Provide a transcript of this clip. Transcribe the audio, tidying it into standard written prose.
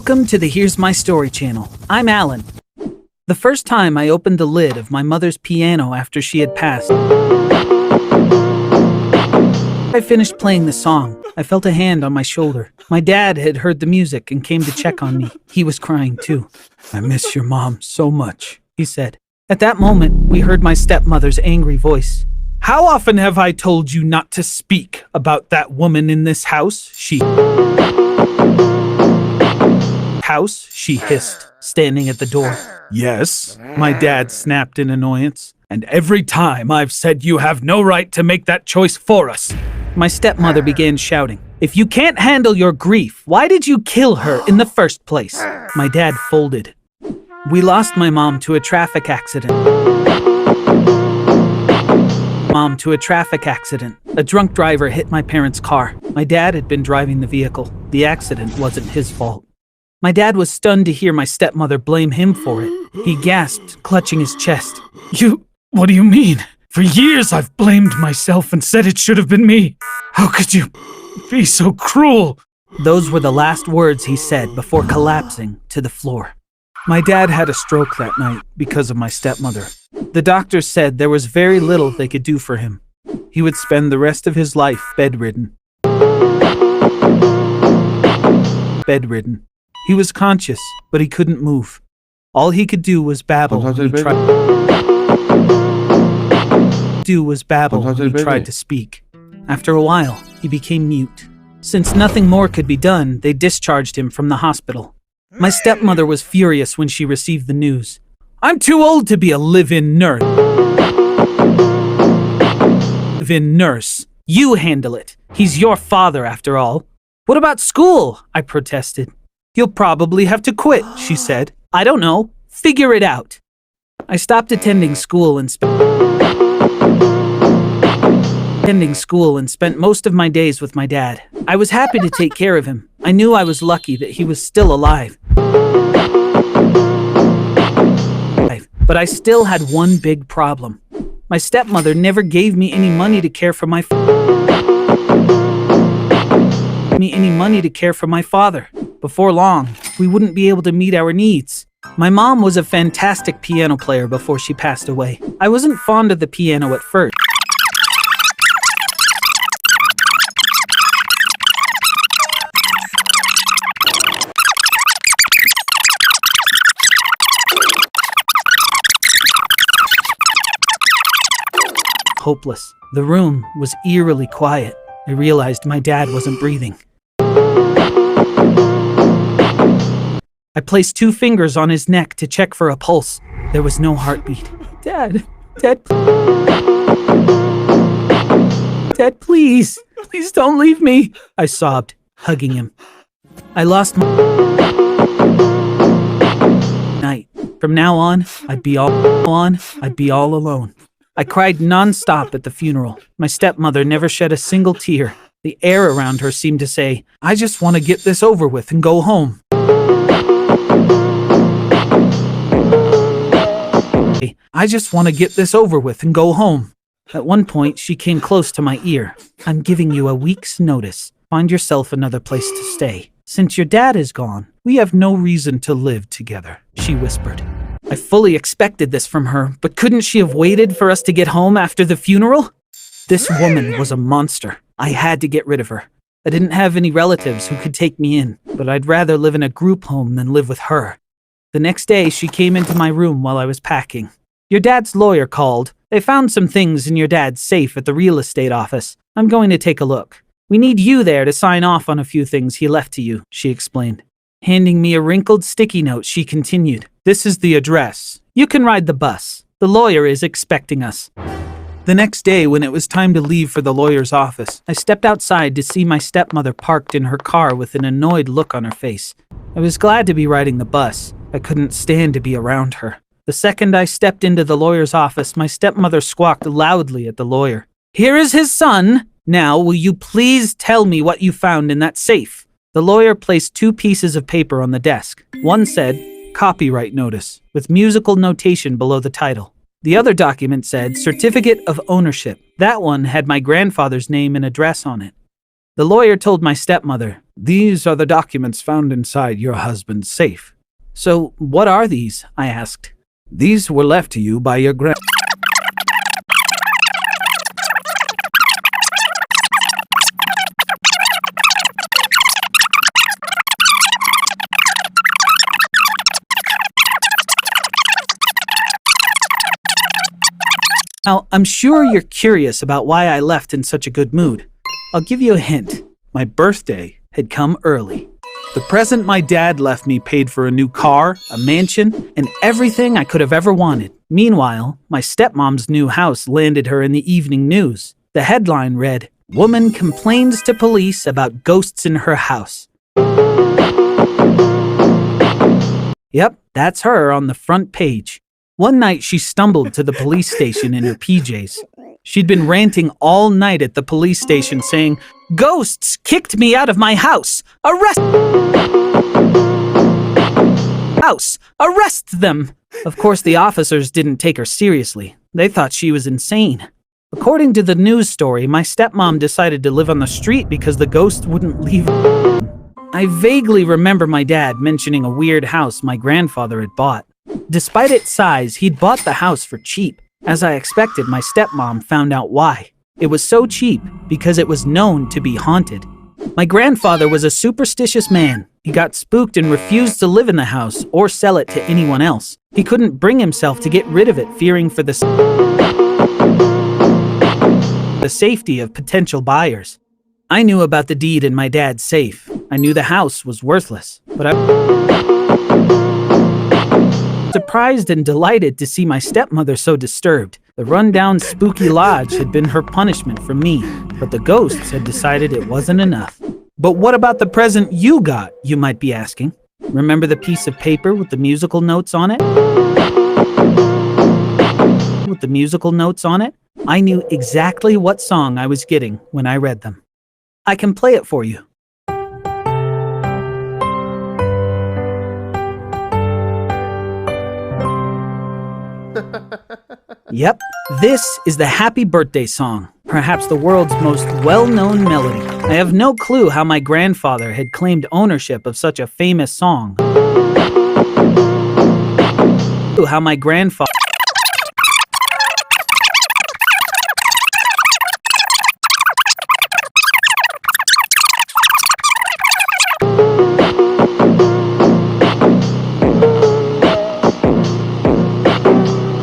Welcome to the Here's My Story channel. I'm Alan. The first time I opened the lid of my mother's piano after she had passed, I finished playing the song. I felt a hand on my shoulder. My dad had heard the music and came to check on me. He was crying too. "I miss your mom so much," he said. At that moment, we heard my stepmother's angry voice. "How often have I told you not to speak about that woman in this house?" She hissed, standing at the door. "Yes," my dad snapped in annoyance. "And every time I've said you have no right to make that choice for us." My stepmother began shouting, "If you can't handle your grief, why did you kill her in the first place?" My dad folded. "We lost my mom to a traffic accident. A drunk driver hit my parents' car. My dad had been driving the vehicle. The accident wasn't his fault." My dad was stunned to hear my stepmother blame him for it. He gasped, clutching his chest. What do you mean? For years I've blamed myself and said it should have been me. How could you be so cruel?" Those were the last words he said before collapsing to the floor. My dad had a stroke that night because of my stepmother. The doctors said there was very little they could do for him. He would spend the rest of his life bedridden. He was conscious, but he couldn't move. All he could do was babble. He tried to speak. After a while, he became mute. Since nothing more could be done, they discharged him from the hospital. My stepmother was furious when she received the news. "I'm too old to be a live-in nurse. You handle it. He's your father, after all." "What about school?" I protested. "You'll probably have to quit," she said. "I don't know. Figure it out." I stopped attending school and spent most of my days with my dad. I was happy to take care of him. I knew I was lucky that he was still alive. But I still had one big problem. My stepmother never gave me any money to care for my father. Before long, we wouldn't be able to meet our needs. My mom was a fantastic piano player before she passed away. I wasn't fond of the piano at first. Hopeless. The room was eerily quiet. I realized my dad wasn't breathing. I placed 2 fingers on his neck to check for a pulse. There was no heartbeat. Dad, please don't leave me," I sobbed, hugging him. I lost my night. From now on, I'd be all alone. I cried nonstop at the funeral. My stepmother never shed a single tear. The air around her seemed to say, "I just want to get this over with and go home." At one point, she came close to my ear. "I'm giving you a week's notice. Find yourself another place to stay. Since your dad is gone, we have no reason to live together," she whispered. I fully expected this from her, but couldn't she have waited for us to get home after the funeral? This woman was a monster. I had to get rid of her. I didn't have any relatives who could take me in, but I'd rather live in a group home than live with her. The next day, she came into my room while I was packing. "Your dad's lawyer called. They found some things in your dad's safe at the real estate office. I'm going to take a look. We need you there to sign off on a few things he left to you," she explained. Handing me a wrinkled sticky note, she continued, "This is the address. You can ride the bus. The lawyer is expecting us." The next day, when it was time to leave for the lawyer's office, I stepped outside to see my stepmother parked in her car with an annoyed look on her face. I was glad to be riding the bus. I couldn't stand to be around her. The second I stepped into the lawyer's office, my stepmother squawked loudly at the lawyer. "Here is his son. Now, will you please tell me what you found in that safe?" The lawyer placed 2 pieces of paper on the desk. One said, "Copyright Notice," with musical notation below the title. The other document said, "Certificate of Ownership." That one had my grandfather's name and address on it. The lawyer told my stepmother, "These are the documents found inside your husband's safe." "So, what are these?" I asked. "These were left to you by your Now, I'm sure you're curious about why I left in such a good mood. I'll give you a hint. My birthday had come early. The present my dad left me paid for a new car, a mansion, and everything I could have ever wanted. Meanwhile, my stepmom's new house landed her in the evening news. The headline read, "Woman complains to police about ghosts in her house." Yep, that's her on the front page. One night she stumbled to the police station in her PJs. She'd been ranting all night at the police station saying, "Ghosts kicked me out of my house! Arrest them!" Of course, the officers didn't take her seriously. They thought she was insane. According to the news story, my stepmom decided to live on the street because the ghost wouldn't leave. I vaguely remember my dad mentioning a weird house my grandfather had bought. Despite its size, he'd bought the house for cheap. As I expected, my stepmom found out why. It was so cheap because it was known to be haunted. My grandfather was a superstitious man. He got spooked and refused to live in the house or sell it to anyone else. He couldn't bring himself to get rid of it, fearing for the safety of potential buyers. I knew about the deed in my dad's safe. I knew the house was worthless, but I was surprised and delighted to see my stepmother so disturbed. The rundown spooky lodge had been her punishment for me, but the ghosts had decided it wasn't enough. But what about the present you got, you might be asking? Remember the piece of paper with the musical notes on it? With the musical notes on it? I knew exactly what song I was getting when I read them. I can play it for you. Yep, this is the Happy Birthday song, perhaps the world's most well-known melody. I have no clue how my grandfather had claimed ownership of such a famous song. How my grandfather